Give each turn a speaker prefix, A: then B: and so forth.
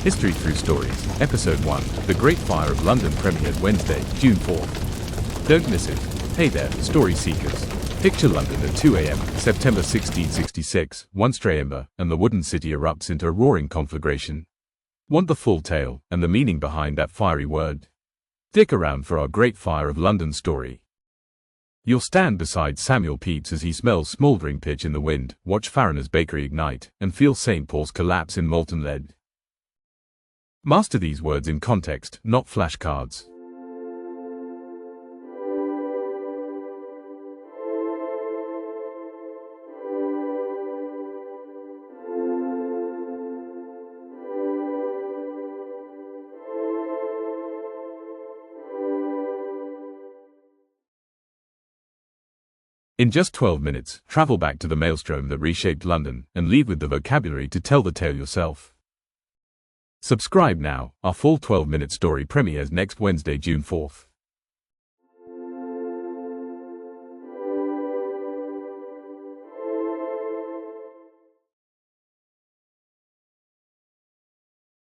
A: History Through Stories, Episode 1, The Great Fire of London premiered Wednesday, June 4th. Don't miss it. Hey there, story seekers. Picture London at 2 a.m., September 1666, one stray ember, and the wooden city erupts into a roaring conflagration. Want the full tale, and the meaning behind that fiery word? Stick around for our Great Fire of London story. You'll stand beside Samuel Pepys as he smells smouldering pitch in the wind, watch Farriner's bakery ignite, and feel St. Paul's collapse in molten lead. Master these words in context, not flashcards. In just 12 minutes, travel back to the Maelstrom that reshaped London, and leave with the vocabulary to tell the tale yourself. Subscribe now. Our full 12-minute story premieres next Wednesday, June 4th.